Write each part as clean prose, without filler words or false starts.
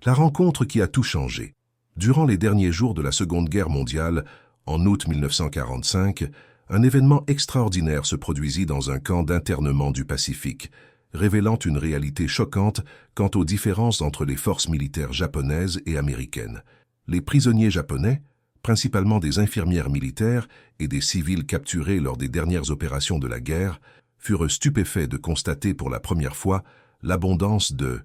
La rencontre qui a tout changé. Durant les derniers jours de la Seconde Guerre mondiale, en août 1945, un événement extraordinaire se produisit dans un camp d'internement du Pacifique, révélant une réalité choquante quant aux différences entre les forces militaires japonaises et américaines. Les prisonniers japonais, principalement des infirmières militaires et des civils capturés lors des dernières opérations de la guerre, furent stupéfaits de constater pour la première fois l'abondance de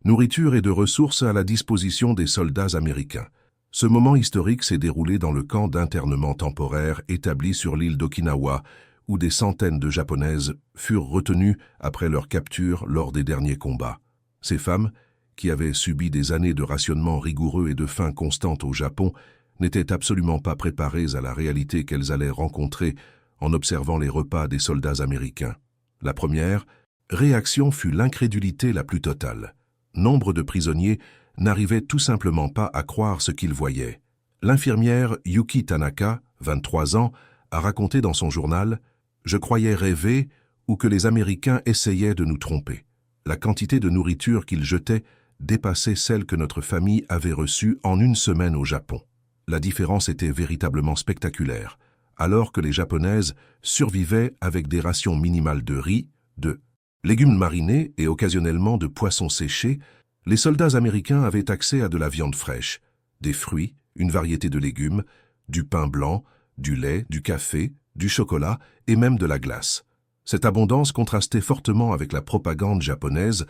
nourriture et de ressources à la disposition des soldats américains. Ce moment historique s'est déroulé dans le camp d'internement temporaire établi sur l'île d'Okinawa, où des centaines de Japonaises furent retenues après leur capture lors des derniers combats. Ces femmes, qui avaient subi des années de rationnement rigoureux et de faim constante au Japon, n'étaient absolument pas préparées à la réalité qu'elles allaient rencontrer en observant les repas des soldats américains. La première réaction fut l'incrédulité la plus totale. Nombre de prisonniers n'arrivaient tout simplement pas à croire ce qu'ils voyaient. L'infirmière Yuki Tanaka, 23 ans, a raconté dans son journal « Je croyais rêver ou que les Américains essayaient de nous tromper. La quantité de nourriture qu'ils jetaient dépassait celle que notre famille avait reçue en une semaine au Japon. La différence était véritablement spectaculaire. Alors que les Japonaises survivaient avec des rations minimales de riz, de légumes marinés et occasionnellement de poissons séchés, les soldats américains avaient accès à de la viande fraîche, des fruits, une variété de légumes, du pain blanc, du lait, du café, du chocolat et même de la glace. Cette abondance contrastait fortement avec la propagande japonaise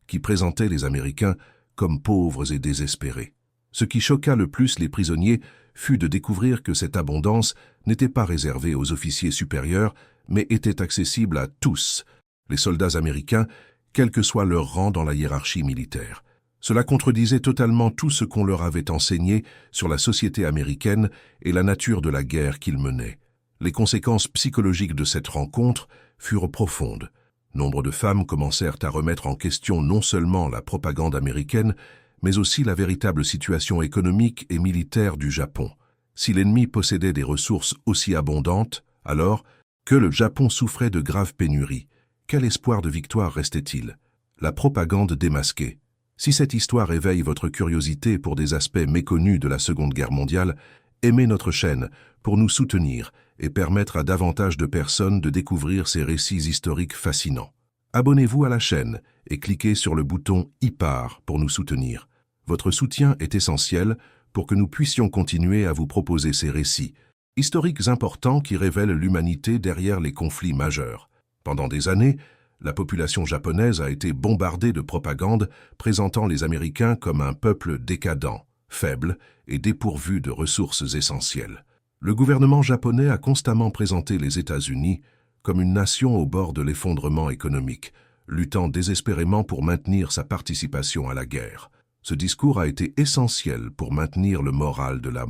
qui présentait les Américains comme pauvres et désespérés. Ce qui choqua le plus les prisonniers fut de découvrir que cette abondance n'était pas réservée aux officiers supérieurs, mais était accessible à tous, les soldats américains, quel que soit leur rang dans la hiérarchie militaire. Cela contredisait totalement tout ce qu'on leur avait enseigné sur la société américaine et la nature de la guerre qu'ils menaient. Les conséquences psychologiques de cette rencontre furent profondes. Nombre de femmes commencèrent à remettre en question non seulement la propagande américaine, mais aussi la véritable situation économique et militaire du Japon. Si l'ennemi possédait des ressources aussi abondantes, alors que le Japon souffrait de graves pénuries, quel espoir de victoire restait-il? La propagande démasquée. Si cette histoire éveille votre curiosité pour des aspects méconnus de la Seconde Guerre mondiale, aimez notre chaîne pour nous soutenir et permettre à davantage de personnes de découvrir ces récits historiques fascinants. Abonnez-vous à la chaîne et cliquez sur le bouton « IPAR » pour nous soutenir. Votre soutien est essentiel pour que nous puissions continuer à vous proposer ces récits historiques importants qui révèlent l'humanité derrière les conflits majeurs. Pendant des années, la population japonaise a été bombardée de propagande présentant les Américains comme un peuple décadent, faible et dépourvu de ressources essentielles. Le gouvernement japonais a constamment présenté les États-Unis comme une nation au bord de l'effondrement économique, luttant désespérément pour maintenir sa participation à la guerre. Ce discours a été essentiel pour maintenir le moral de la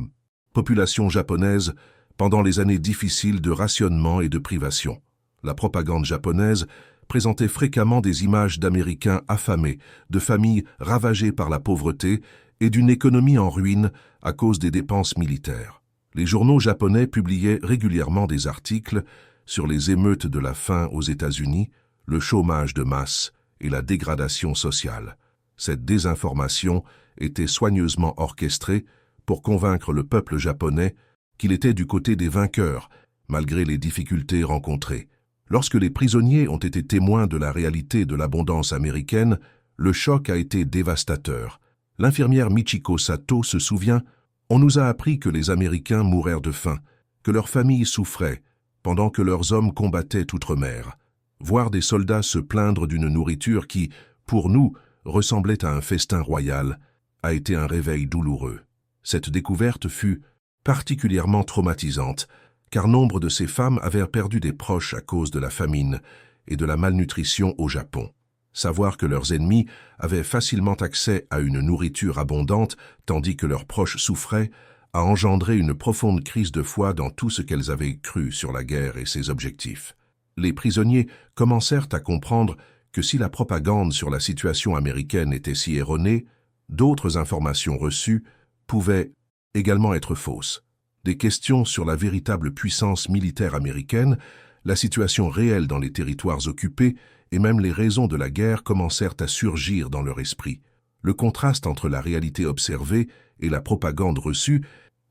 population japonaise pendant les années difficiles de rationnement et de privation. La propagande japonaise présentait fréquemment des images d'Américains affamés, de familles ravagées par la pauvreté et d'une économie en ruine à cause des dépenses militaires. Les journaux japonais publiaient régulièrement des articles sur les émeutes de la faim aux États-Unis, le chômage de masse et la dégradation sociale. Cette désinformation était soigneusement orchestrée pour convaincre le peuple japonais qu'il était du côté des vainqueurs, malgré les difficultés rencontrées. Lorsque les prisonniers ont été témoins de la réalité de l'abondance américaine, le choc a été dévastateur. L'infirmière Michiko Sato se souvient « On nous a appris que les Américains mourèrent de faim, que leurs familles souffraient, pendant que leurs hommes combattaient outre-mer. Voir des soldats se plaindre d'une nourriture qui, pour nous, ressemblait à un festin royal, a été un réveil douloureux. Cette découverte fut particulièrement traumatisante, car nombre de ces femmes avaient perdu des proches à cause de la famine et de la malnutrition au Japon. Savoir que leurs ennemis avaient facilement accès à une nourriture abondante tandis que leurs proches souffraient a engendré une profonde crise de foi dans tout ce qu'elles avaient cru sur la guerre et ses objectifs. Les prisonniers commencèrent à comprendre que si la propagande sur la situation américaine était si erronée, d'autres informations reçues pouvaient également être fausses. Des questions sur la véritable puissance militaire américaine, la situation réelle dans les territoires occupés et même les raisons de la guerre commencèrent à surgir dans leur esprit. Le contraste entre la réalité observée et la propagande reçue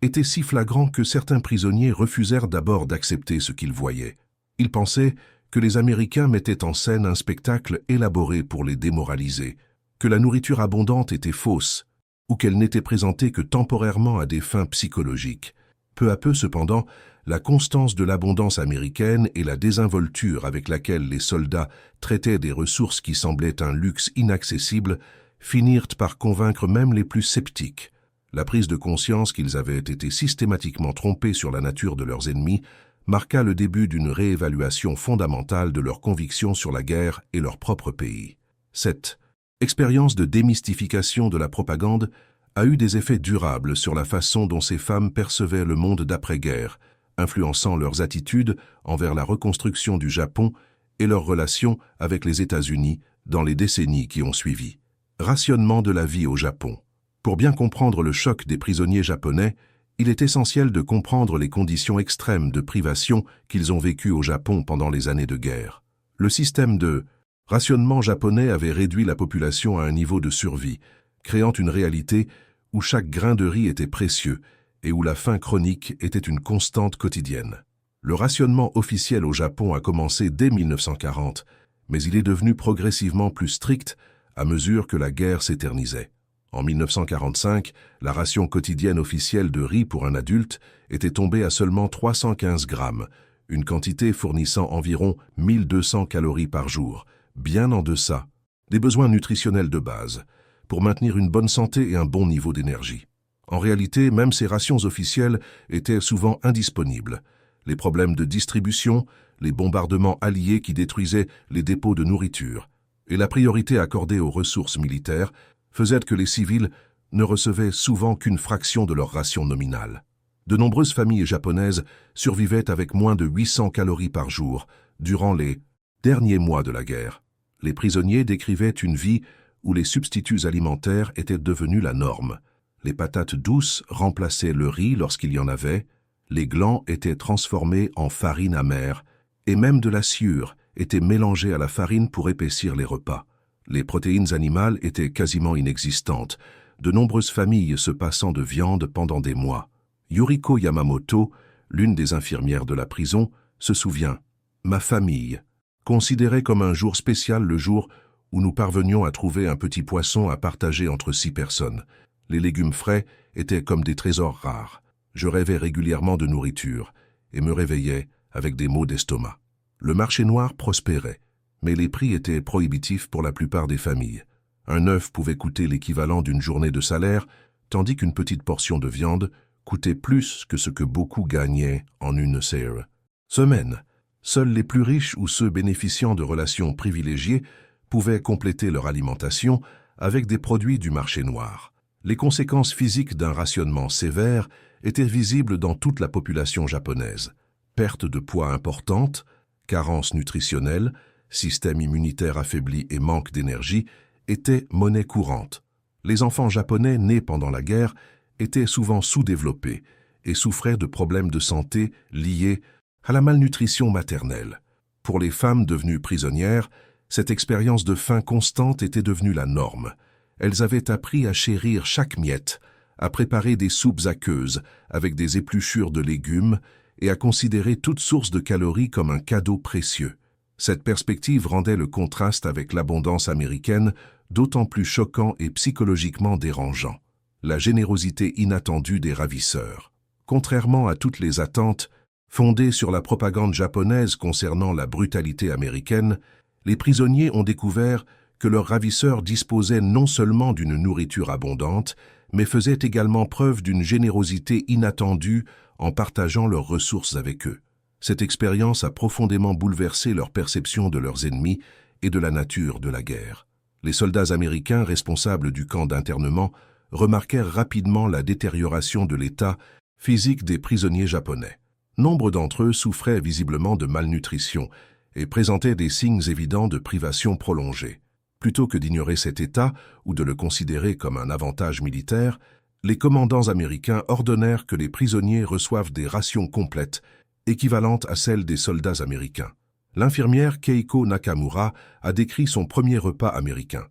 était si flagrant que certains prisonniers refusèrent d'abord d'accepter ce qu'ils voyaient. Ils pensaient que les Américains mettaient en scène un spectacle élaboré pour les démoraliser, que la nourriture abondante était fausse, ou qu'elle n'était présentée que temporairement à des fins psychologiques. Peu à peu, cependant, la constance de l'abondance américaine et la désinvolture avec laquelle les soldats traitaient des ressources qui semblaient un luxe inaccessible finirent par convaincre même les plus sceptiques. La prise de conscience qu'ils avaient été systématiquement trompés sur la nature de leurs ennemis marqua le début d'une réévaluation fondamentale de leurs convictions sur la guerre et leur propre pays. Cette expérience de démystification de la propagande a eu des effets durables sur la façon dont ces femmes percevaient le monde d'après-guerre, influençant leurs attitudes envers la reconstruction du Japon et leurs relations avec les États-Unis dans les décennies qui ont suivi. Rationnement de la vie au Japon. Pour bien comprendre le choc des prisonniers japonais, il est essentiel de comprendre les conditions extrêmes de privation qu'ils ont vécues au Japon pendant les années de guerre. Le système de rationnement japonais avait réduit la population à un niveau de survie, créant une réalité où chaque grain de riz était précieux et où la faim chronique était une constante quotidienne. Le rationnement officiel au Japon a commencé dès 1940, mais il est devenu progressivement plus strict à mesure que la guerre s'éternisait. En 1945, la ration quotidienne officielle de riz pour un adulte était tombée à seulement 315 grammes, une quantité fournissant environ 1200 calories par jour, bien en deçà des besoins nutritionnels de base, pour maintenir une bonne santé et un bon niveau d'énergie. En réalité, même ces rations officielles étaient souvent indisponibles. Les problèmes de distribution, les bombardements alliés qui détruisaient les dépôts de nourriture, et la priorité accordée aux ressources militaires faisaient que les civils ne recevaient souvent qu'une fraction de leur ration nominale. De nombreuses familles japonaises survivaient avec moins de 800 calories par jour durant les derniers mois de la guerre. Les prisonniers décrivaient une vie où les substituts alimentaires étaient devenus la norme. Les patates douces remplaçaient le riz lorsqu'il y en avait, les glands étaient transformés en farine amère, et même de la sciure était mélangée à la farine pour épaissir les repas. Les protéines animales étaient quasiment inexistantes, de nombreuses familles se passant de viande pendant des mois. Yuriko Yamamoto, l'une des infirmières de la prison, se souvient « Ma famille considérait comme un jour spécial le jour où nous parvenions à trouver un petit poisson à partager entre 6 personnes. Les légumes frais étaient comme des trésors rares. Je rêvais régulièrement de nourriture et me réveillais avec des maux d'estomac. Le marché noir prospérait, mais les prix étaient prohibitifs pour la plupart des familles. Un œuf pouvait coûter l'équivalent d'une journée de salaire, tandis qu'une petite portion de viande coûtait plus que ce que beaucoup gagnaient en une semaine. Seuls les plus riches ou ceux bénéficiant de relations privilégiées pouvaient compléter leur alimentation avec des produits du marché noir. Les conséquences physiques d'un rationnement sévère étaient visibles dans toute la population japonaise. Perte de poids importante, carence nutritionnelle, système immunitaire affaibli et manque d'énergie étaient monnaie courante. Les enfants japonais nés pendant la guerre étaient souvent sous-développés et souffraient de problèmes de santé liés à la malnutrition maternelle. Pour les femmes devenues prisonnières, cette expérience de faim constante était devenue la norme. Elles avaient appris à chérir chaque miette, à préparer des soupes aqueuses avec des épluchures de légumes et à considérer toute source de calories comme un cadeau précieux. Cette perspective rendait le contraste avec l'abondance américaine d'autant plus choquant et psychologiquement dérangeant. La générosité inattendue des ravisseurs. Contrairement à toutes les attentes, fondées sur la propagande japonaise concernant la brutalité américaine, les prisonniers ont découvert que leurs ravisseurs disposaient non seulement d'une nourriture abondante, mais faisaient également preuve d'une générosité inattendue en partageant leurs ressources avec eux. Cette expérience a profondément bouleversé leur perception de leurs ennemis et de la nature de la guerre. Les soldats américains responsables du camp d'internement remarquèrent rapidement la détérioration de l'état physique des prisonniers japonais. Nombre d'entre eux souffraient visiblement de malnutrition et présentaient des signes évidents de privation prolongée. Plutôt que d'ignorer cet état ou de le considérer comme un avantage militaire, les commandants américains ordonnèrent que les prisonniers reçoivent des rations complètes, équivalentes à celles des soldats américains. L'infirmière Keiko Nakamura a décrit son premier repas américain.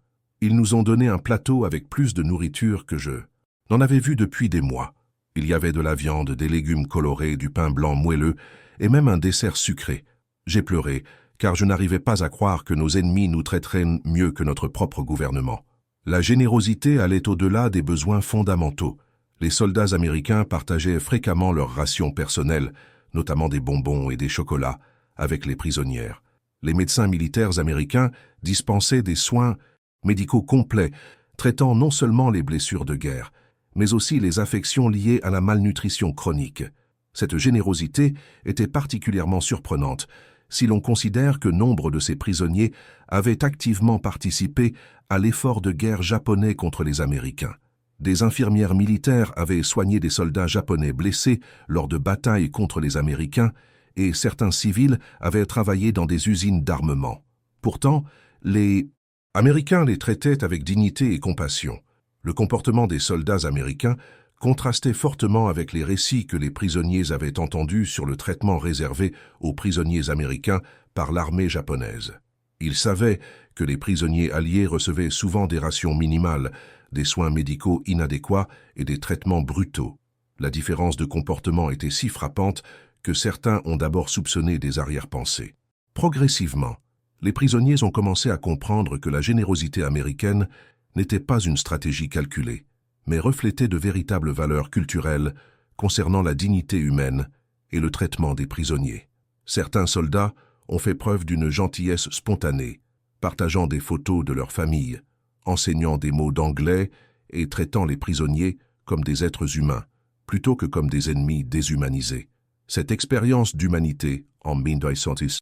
Ils nous ont donné un plateau avec plus de nourriture que je n'en avais vu depuis des mois. Il y avait de la viande, des légumes colorés, du pain blanc moelleux et même un dessert sucré. J'ai pleuré, car je n'arrivais pas à croire que nos ennemis nous traiteraient mieux que notre propre gouvernement. La générosité allait au-delà des besoins fondamentaux. Les soldats américains partageaient fréquemment leurs rations personnelles, notamment des bonbons et des chocolats, avec les prisonnières. Les médecins militaires américains dispensaient des soins médicaux complets, traitant non seulement les blessures de guerre, mais aussi les affections liées à la malnutrition chronique. Cette générosité était particulièrement surprenante, si l'on considère que nombre de ces prisonniers avaient activement participé à l'effort de guerre japonais contre les Américains. Des infirmières militaires avaient soigné des soldats japonais blessés lors de batailles contre les Américains et certains civils avaient travaillé dans des usines d'armement. Pourtant, les Américains les traitaient avec dignité et compassion. Le comportement des soldats américains contrastait fortement avec les récits que les prisonniers avaient entendus sur le traitement réservé aux prisonniers américains par l'armée japonaise. Ils savaient que les prisonniers alliés recevaient souvent des rations minimales, des soins médicaux inadéquats et des traitements brutaux. La différence de comportement était si frappante que certains ont d'abord soupçonné des arrière-pensées. Progressivement, les prisonniers ont commencé à comprendre que la générosité américaine n'était pas une stratégie calculée, mais reflétait de véritables valeurs culturelles concernant la dignité humaine et le traitement des prisonniers. Certains soldats ont fait preuve d'une gentillesse spontanée, partageant des photos de leur famille, enseignant des mots d'anglais et traitant les prisonniers comme des êtres humains, plutôt que comme des ennemis déshumanisés. Cette expérience d'humanité, en 1910,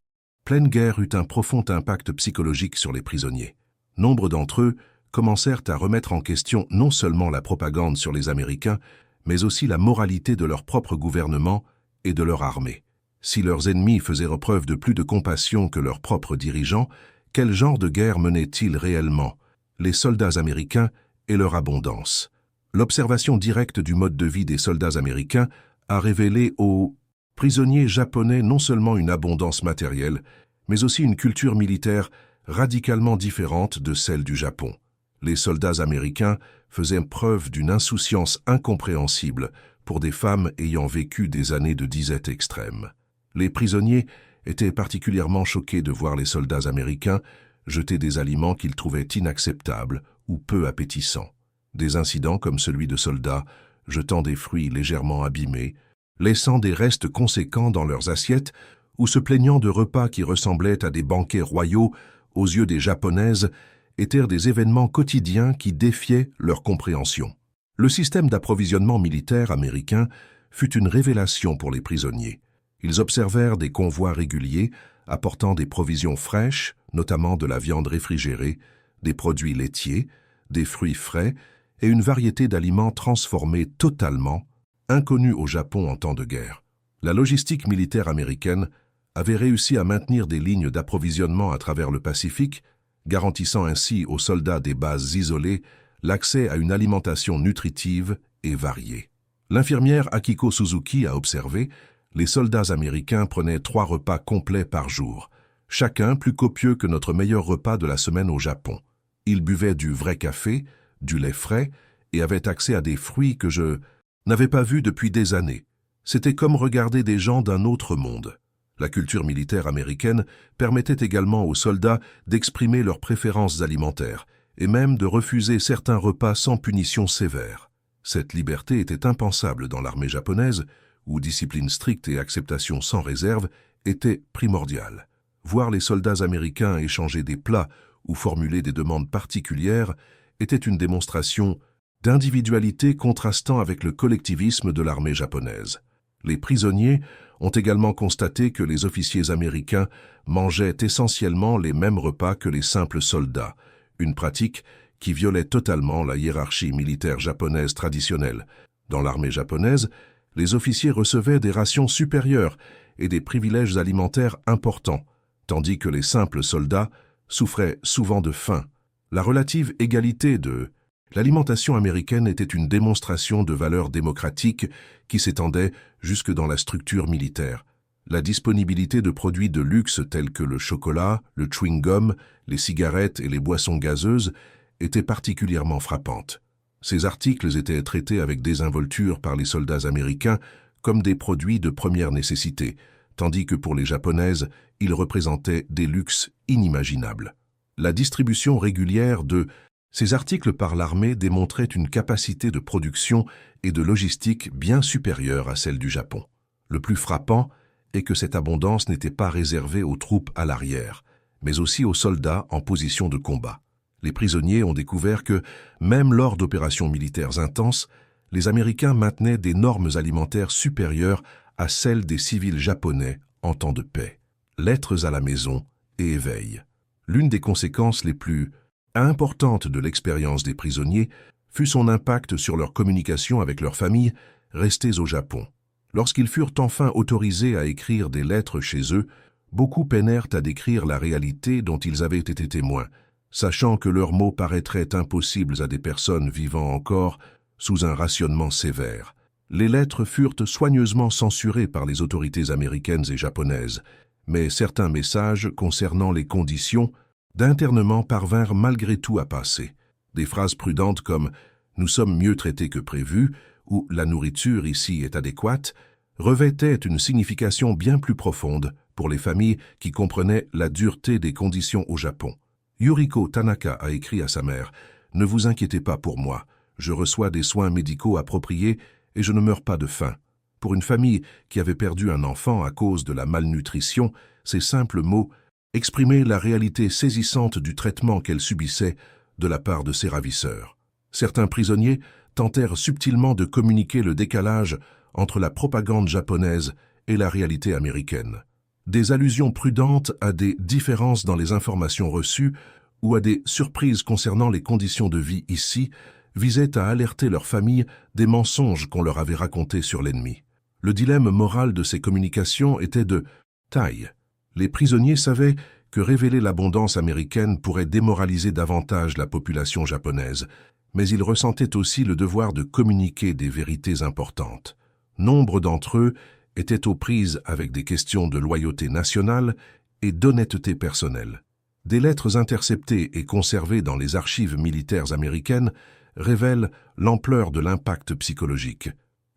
pleine guerre eut un profond impact psychologique sur les prisonniers. Nombre d'entre eux commencèrent à remettre en question non seulement la propagande sur les Américains, mais aussi la moralité de leur propre gouvernement et de leur armée. Si leurs ennemis faisaient preuve de plus de compassion que leurs propres dirigeants, quel genre de guerre menaient-ils réellement, les soldats américains et leur abondance? L'observation directe du mode de vie des soldats américains a révélé aux prisonniers japonais non seulement une abondance matérielle, mais aussi une culture militaire radicalement différente de celle du Japon. Les soldats américains faisaient preuve d'une insouciance incompréhensible pour des femmes ayant vécu des années de disette extrême. Les prisonniers étaient particulièrement choqués de voir les soldats américains jeter des aliments qu'ils trouvaient inacceptables ou peu appétissants. Des incidents comme celui de soldats jetant des fruits légèrement abîmés, laissant des restes conséquents dans leurs assiettes ou se plaignant de repas qui ressemblaient à des banquets royaux aux yeux des Japonaises, étaient des événements quotidiens qui défiaient leur compréhension. Le système d'approvisionnement militaire américain fut une révélation pour les prisonniers. Ils observèrent des convois réguliers apportant des provisions fraîches, notamment de la viande réfrigérée, des produits laitiers, des fruits frais et une variété d'aliments transformés totalement, inconnus au Japon en temps de guerre. La logistique militaire américaine avait réussi à maintenir des lignes d'approvisionnement à travers le Pacifique, garantissant ainsi aux soldats des bases isolées l'accès à une alimentation nutritive et variée. L'infirmière Akiko Suzuki a observé, les soldats américains prenaient 3 repas complets par jour, chacun plus copieux que notre meilleur repas de la semaine au Japon. Ils buvaient du vrai café, du lait frais et avaient accès à des fruits que je n'avais pas vus depuis des années. C'était comme regarder des gens d'un autre monde. La culture militaire américaine permettait également aux soldats d'exprimer leurs préférences alimentaires et même de refuser certains repas sans punition sévère. Cette liberté était impensable dans l'armée japonaise, où discipline stricte et acceptation sans réserve étaient primordiales. Voir les soldats américains échanger des plats ou formuler des demandes particulières était une démonstration d'individualité contrastant avec le collectivisme de l'armée japonaise. Les prisonniers ont également constaté que les officiers américains mangeaient essentiellement les mêmes repas que les simples soldats, une pratique qui violait totalement la hiérarchie militaire japonaise traditionnelle. Dans l'armée japonaise, les officiers recevaient des rations supérieures et des privilèges alimentaires importants, tandis que les simples soldats souffraient souvent de faim. La relative égalité de l'alimentation américaine était une démonstration de valeurs démocratiques qui s'étendait jusque dans la structure militaire. La disponibilité de produits de luxe tels que le chocolat, le chewing-gum, les cigarettes et les boissons gazeuses était particulièrement frappante. Ces articles étaient traités avec désinvolture par les soldats américains comme des produits de première nécessité, tandis que pour les Japonaises, ils représentaient des luxes inimaginables. La distribution régulière de ces articles par l'armée démontrait une capacité de production et de logistique bien supérieure à celle du Japon. Le plus frappant est que cette abondance n'était pas réservée aux troupes à l'arrière, mais aussi aux soldats en position de combat. Les prisonniers ont découvert que, même lors d'opérations militaires intenses, les Américains maintenaient des normes alimentaires supérieures à celles des civils japonais en temps de paix. Lettres à la maison et éveil. L'une des conséquences les plus importantes de l'expérience des prisonniers fut son impact sur leur communication avec leurs familles restées au Japon. Lorsqu'ils furent enfin autorisés à écrire des lettres chez eux, beaucoup peinèrent à décrire la réalité dont ils avaient été témoins, sachant que leurs mots paraîtraient impossibles à des personnes vivant encore sous un rationnement sévère. Les lettres furent soigneusement censurées par les autorités américaines et japonaises, mais certains messages concernant les conditions d'internement parvinrent malgré tout à passer. Des phrases prudentes comme « Nous sommes mieux traités que prévu » ou « La nourriture ici est adéquate » revêtaient une signification bien plus profonde pour les familles qui comprenaient la dureté des conditions au Japon. Yuriko Tanaka a écrit à sa mère « Ne vous inquiétez pas pour moi, je reçois des soins médicaux appropriés et je ne meurs pas de faim. » Pour une famille qui avait perdu un enfant à cause de la malnutrition, ces simples mots exprimaient la réalité saisissante du traitement qu'elle subissait de la part de ses ravisseurs. Certains prisonniers tentèrent subtilement de communiquer le décalage entre la propagande japonaise et la réalité américaine. Des allusions prudentes à des différences dans les informations reçues ou à des surprises concernant les conditions de vie ici visaient à alerter leur famille des mensonges qu'on leur avait racontés sur l'ennemi. Le dilemme moral de ces communications était de taille. Les prisonniers savaient que révéler l'abondance américaine pourrait démoraliser davantage la population japonaise, mais ils ressentaient aussi le devoir de communiquer des vérités importantes. Nombre d'entre eux étaient aux prises avec des questions de loyauté nationale et d'honnêteté personnelle. Des lettres interceptées et conservées dans les archives militaires américaines révèlent l'ampleur de l'impact psychologique.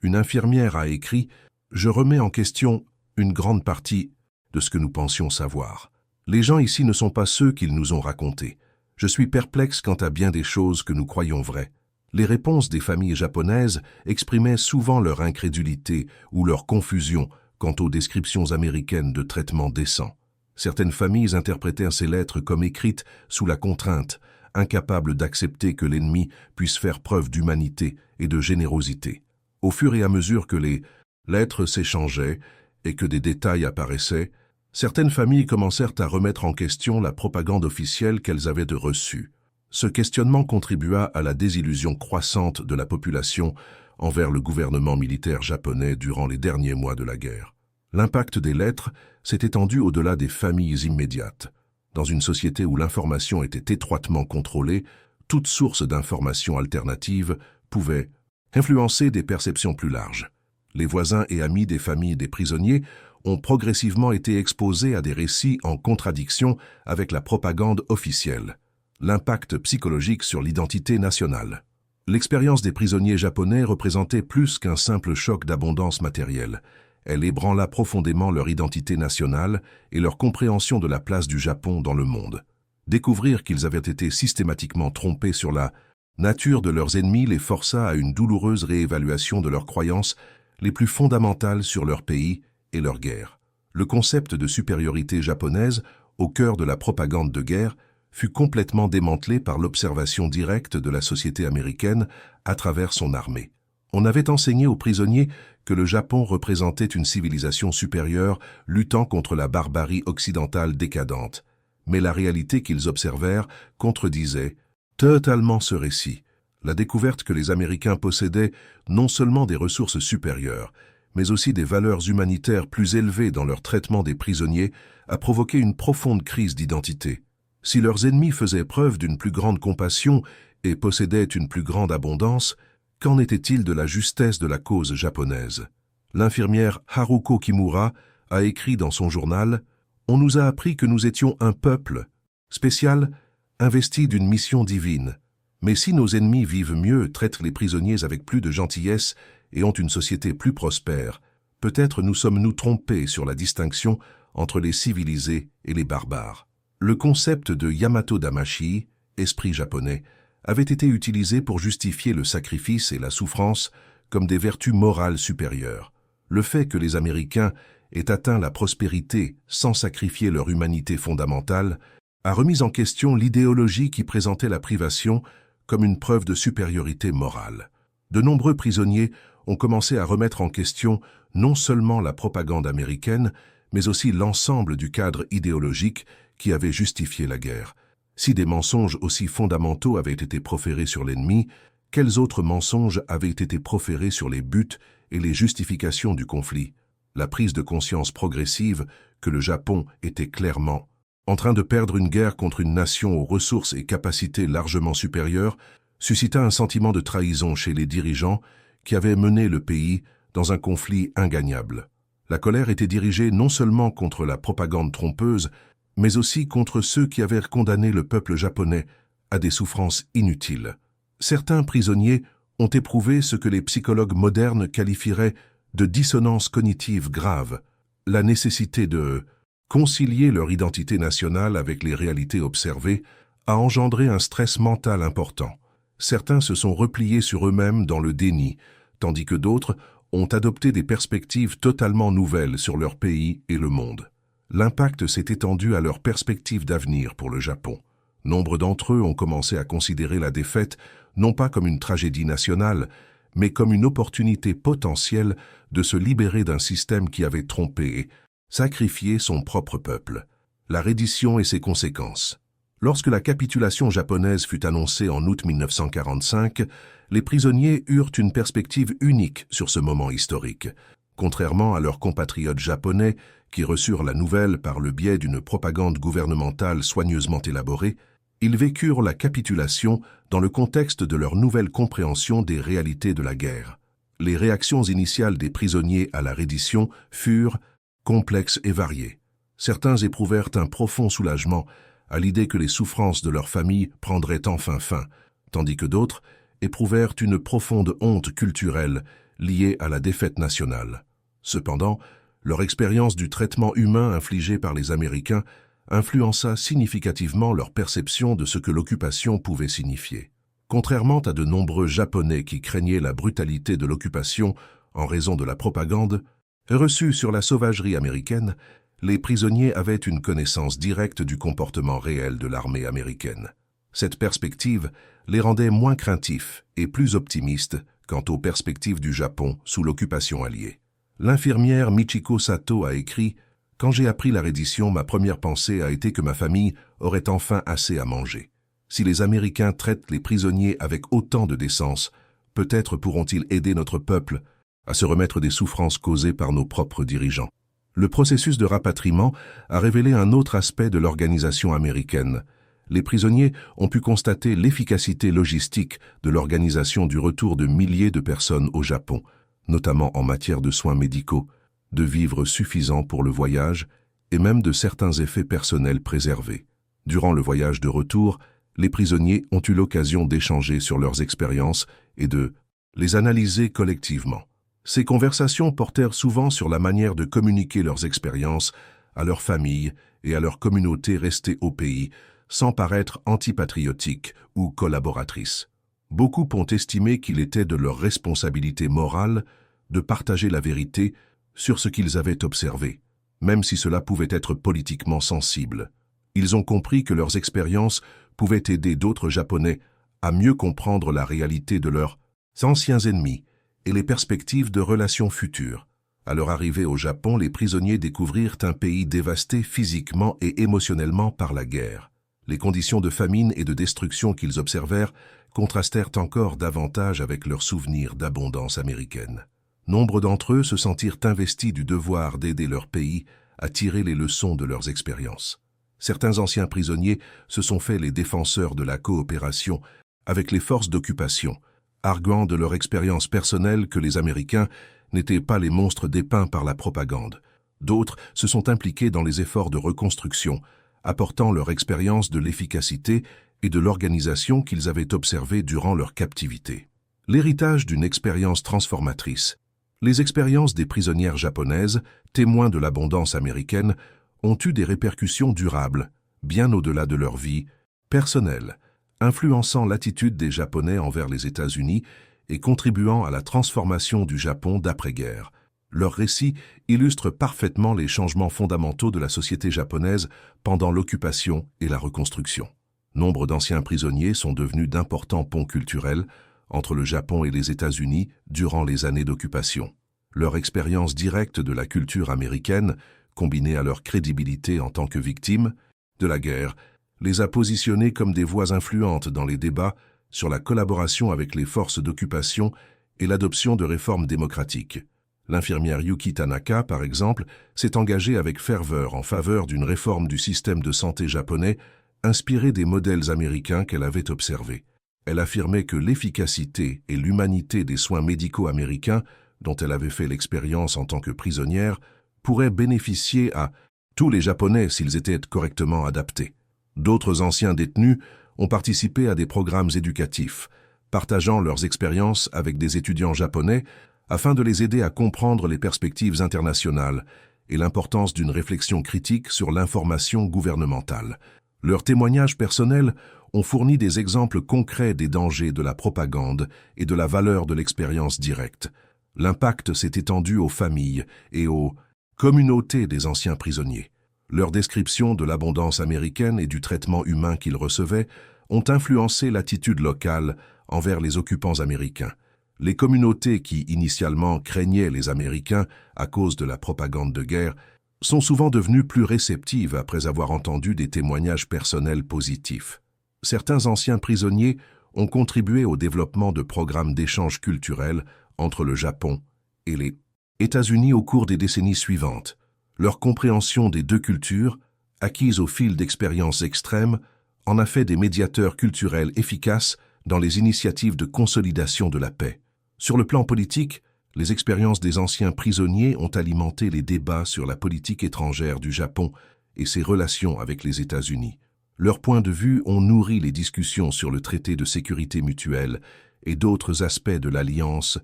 Une infirmière a écrit « Je remets en question une grande partie de ce que nous pensions savoir. Les gens ici ne sont pas ceux qu'ils nous ont racontés. Je suis perplexe quant à bien des choses que nous croyons vraies. » Les réponses des familles japonaises exprimaient souvent leur incrédulité ou leur confusion quant aux descriptions américaines de traitements décents. Certaines familles interprétèrent ces lettres comme écrites sous la contrainte, incapables d'accepter que l'ennemi puisse faire preuve d'humanité et de générosité. Au fur et à mesure que les lettres s'échangeaient et que des détails apparaissaient, certaines familles commencèrent à remettre en question la propagande officielle qu'elles avaient reçue. Ce questionnement contribua à la désillusion croissante de la population envers le gouvernement militaire japonais durant les derniers mois de la guerre. L'impact des lettres s'est étendu au-delà des familles immédiates. Dans une société où l'information était étroitement contrôlée, toute source d'information alternative pouvait influencer des perceptions plus larges. Les voisins et amis des familles des prisonniers ont progressivement été exposés à des récits en contradiction avec la propagande officielle. L'impact psychologique sur l'identité nationale. L'expérience des prisonniers japonais représentait plus qu'un simple choc d'abondance matérielle. Elle ébranla profondément leur identité nationale et leur compréhension de la place du Japon dans le monde. Découvrir qu'ils avaient été systématiquement trompés sur la nature de leurs ennemis les força à une douloureuse réévaluation de leurs croyances les plus fondamentales sur leur pays et leur guerre. Le concept de supériorité japonaise, au cœur de la propagande de guerre, fut complètement démantelé par l'observation directe de la société américaine à travers son armée. On avait enseigné aux prisonniers que le Japon représentait une civilisation supérieure luttant contre la barbarie occidentale décadente. Mais la réalité qu'ils observèrent contredisait totalement ce récit. La découverte que les Américains possédaient non seulement des ressources supérieures, mais aussi des valeurs humanitaires plus élevées dans leur traitement des prisonniers a provoqué une profonde crise d'identité. Si leurs ennemis faisaient preuve d'une plus grande compassion et possédaient une plus grande abondance, qu'en était-il de la justesse de la cause japonaise? L'infirmière Haruko Kimura a écrit dans son journal « On nous a appris que nous étions un peuple spécial investi d'une mission divine. Mais si nos ennemis vivent mieux, traitent les prisonniers avec plus de gentillesse et ont une société plus prospère, peut-être nous sommes-nous trompés sur la distinction entre les civilisés et les barbares. Le concept de Yamato Damashi, esprit japonais, avait été utilisé pour justifier le sacrifice et la souffrance comme des vertus morales supérieures. Le fait que les Américains aient atteint la prospérité sans sacrifier leur humanité fondamentale a remis en question l'idéologie qui présentait la privation comme une preuve de supériorité morale. De nombreux prisonniers ont commencé à remettre en question non seulement la propagande américaine, mais aussi l'ensemble du cadre idéologique qui avait justifié la guerre. Si des mensonges aussi fondamentaux avaient été proférés sur l'ennemi, quels autres mensonges avaient été proférés sur les buts et les justifications du conflit? La prise de conscience progressive que le Japon était clairement en train de perdre une guerre contre une nation aux ressources et capacités largement supérieures suscita un sentiment de trahison chez les dirigeants qui avaient mené le pays dans un conflit ingagnable. La colère était dirigée non seulement contre la propagande trompeuse, mais aussi contre ceux qui avaient condamné le peuple japonais à des souffrances inutiles. Certains prisonniers ont éprouvé ce que les psychologues modernes qualifieraient de dissonance cognitive grave, la nécessité de concilier leur identité nationale avec les réalités observées a engendré un stress mental important. Certains se sont repliés sur eux-mêmes dans le déni, tandis que d'autres ont adopté des perspectives totalement nouvelles sur leur pays et le monde. L'impact s'est étendu à leurs perspectives d'avenir pour le Japon. Nombre d'entre eux ont commencé à considérer la défaite non pas comme une tragédie nationale, mais comme une opportunité potentielle de se libérer d'un système qui avait trompé et sacrifié son propre peuple. La reddition et ses conséquences. Lorsque la capitulation japonaise fut annoncée en août 1945, les prisonniers eurent une perspective unique sur ce moment historique. Contrairement à leurs compatriotes japonais qui reçurent la nouvelle par le biais d'une propagande gouvernementale soigneusement élaborée, ils vécurent la capitulation dans le contexte de leur nouvelle compréhension des réalités de la guerre. Les réactions initiales des prisonniers à la reddition furent complexes et variées. Certains éprouvèrent un profond soulagement à l'idée que les souffrances de leur famille prendraient enfin fin, tandis que d'autres éprouvèrent une profonde honte culturelle liée à la défaite nationale. Cependant, leur expérience du traitement humain infligé par les Américains influença significativement leur perception de ce que l'occupation pouvait signifier. Contrairement à de nombreux Japonais qui craignaient la brutalité de l'occupation en raison de la propagande, reçue sur la sauvagerie américaine, les prisonniers avaient une connaissance directe du comportement réel de l'armée américaine. Cette perspective les rendait moins craintifs et plus optimistes quant aux perspectives du Japon sous l'occupation alliée. L'infirmière Michiko Sato a écrit « Quand j'ai appris la reddition, ma première pensée a été que ma famille aurait enfin assez à manger. Si les Américains traitent les prisonniers avec autant de décence, peut-être pourront-ils aider notre peuple à se remettre des souffrances causées par nos propres dirigeants. » Le processus de rapatriement a révélé un autre aspect de l'organisation américaine. Les prisonniers ont pu constater l'efficacité logistique de l'organisation du retour de milliers de personnes au Japon, notamment en matière de soins médicaux, de vivres suffisants pour le voyage et même de certains effets personnels préservés. Durant le voyage de retour, les prisonniers ont eu l'occasion d'échanger sur leurs expériences et de les analyser collectivement. Ces conversations portèrent souvent sur la manière de communiquer leurs expériences à leurs familles et à leurs communautés restées au pays, sans paraître antipatriotiques ou collaboratrices. Beaucoup ont estimé qu'il était de leur responsabilité morale de partager la vérité sur ce qu'ils avaient observé, même si cela pouvait être politiquement sensible. Ils ont compris que leurs expériences pouvaient aider d'autres Japonais à mieux comprendre la réalité de leurs anciens ennemis et les perspectives de relations futures. À leur arrivée au Japon, les prisonniers découvrirent un pays dévasté physiquement et émotionnellement par la guerre. Les conditions de famine et de destruction qu'ils observèrent contrastèrent encore davantage avec leurs souvenirs d'abondance américaine. Nombre d'entre eux se sentirent investis du devoir d'aider leur pays à tirer les leçons de leurs expériences. Certains anciens prisonniers se sont faits les défenseurs de la coopération avec les forces d'occupation, arguant de leur expérience personnelle que les Américains n'étaient pas les monstres dépeints par la propagande. D'autres se sont impliqués dans les efforts de reconstruction, apportant leur expérience de l'efficacité et de l'organisation qu'ils avaient observée durant leur captivité. L'héritage d'une expérience transformatrice. Les expériences des prisonnières japonaises, témoins de l'abondance américaine, ont eu des répercussions durables, bien au-delà de leur vie personnelle, influençant l'attitude des Japonais envers les États-Unis et contribuant à la transformation du Japon d'après-guerre. Leurs récits illustrent parfaitement les changements fondamentaux de la société japonaise pendant l'occupation et la reconstruction. Nombre d'anciens prisonniers sont devenus d'importants ponts culturels entre le Japon et les États-Unis durant les années d'occupation. Leur expérience directe de la culture américaine, combinée à leur crédibilité en tant que victimes de la guerre, les a positionnés comme des voix influentes dans les débats sur la collaboration avec les forces d'occupation et l'adoption de réformes démocratiques. L'infirmière Yuki Tanaka, par exemple, s'est engagée avec ferveur en faveur d'une réforme du système de santé japonais inspirée des modèles américains qu'elle avait observés. Elle affirmait que l'efficacité et l'humanité des soins médicaux américains, dont elle avait fait l'expérience en tant que prisonnière, pourraient bénéficier à tous les Japonais s'ils étaient correctement adaptés. D'autres anciens détenus ont participé à des programmes éducatifs, partageant leurs expériences avec des étudiants japonais afin de les aider à comprendre les perspectives internationales et l'importance d'une réflexion critique sur l'information gouvernementale. Leurs témoignages personnels ont fourni des exemples concrets des dangers de la propagande et de la valeur de l'expérience directe. L'impact s'est étendu aux familles et aux communautés des anciens prisonniers. Leurs descriptions de l'abondance américaine et du traitement humain qu'ils recevaient ont influencé l'attitude locale envers les occupants américains. Les communautés qui, initialement, craignaient les Américains à cause de la propagande de guerre sont souvent devenues plus réceptives après avoir entendu des témoignages personnels positifs. Certains anciens prisonniers ont contribué au développement de programmes d'échange culturel entre le Japon et les États-Unis au cours des décennies suivantes. Leur compréhension des deux cultures, acquise au fil d'expériences extrêmes, en a fait des médiateurs culturels efficaces dans les initiatives de consolidation de la paix. Sur le plan politique, les expériences des anciens prisonniers ont alimenté les débats sur la politique étrangère du Japon et ses relations avec les États-Unis. Leurs points de vue ont nourri les discussions sur le traité de sécurité mutuelle et d'autres aspects de l'alliance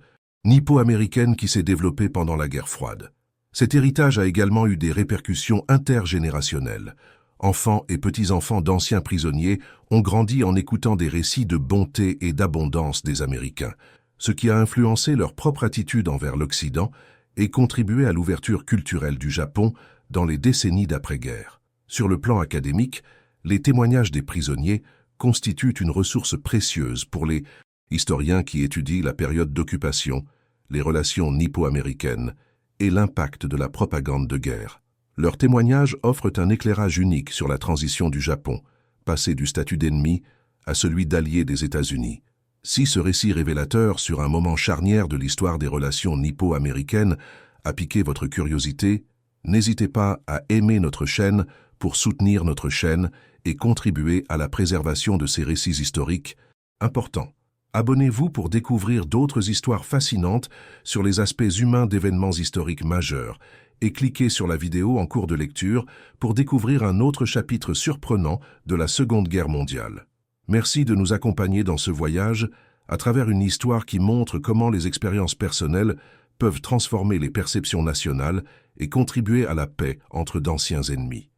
nippo-américaine qui s'est développée pendant la guerre froide. Cet héritage a également eu des répercussions intergénérationnelles. Enfants et petits-enfants d'anciens prisonniers ont grandi en écoutant des récits de bonté et d'abondance des Américains, ce qui a influencé leur propre attitude envers l'Occident et contribué à l'ouverture culturelle du Japon dans les décennies d'après-guerre. Sur le plan académique, les témoignages des prisonniers constituent une ressource précieuse pour les historiens qui étudient la période d'occupation, les relations nippo-américaines et l'impact de la propagande de guerre. Leurs témoignages offrent un éclairage unique sur la transition du Japon, passé du statut d'ennemi à celui d'allié des États-Unis. Si ce récit révélateur sur un moment charnière de l'histoire des relations nippo-américaines a piqué votre curiosité, n'hésitez pas à aimer notre chaîne pour soutenir notre chaîne et contribuer à la préservation de ces récits historiques importants. Abonnez-vous pour découvrir d'autres histoires fascinantes sur les aspects humains d'événements historiques majeurs et cliquez sur la vidéo en cours de lecture pour découvrir un autre chapitre surprenant de la Seconde Guerre mondiale. Merci de nous accompagner dans ce voyage à travers une histoire qui montre comment les expériences personnelles peuvent transformer les perceptions nationales et contribuer à la paix entre d'anciens ennemis.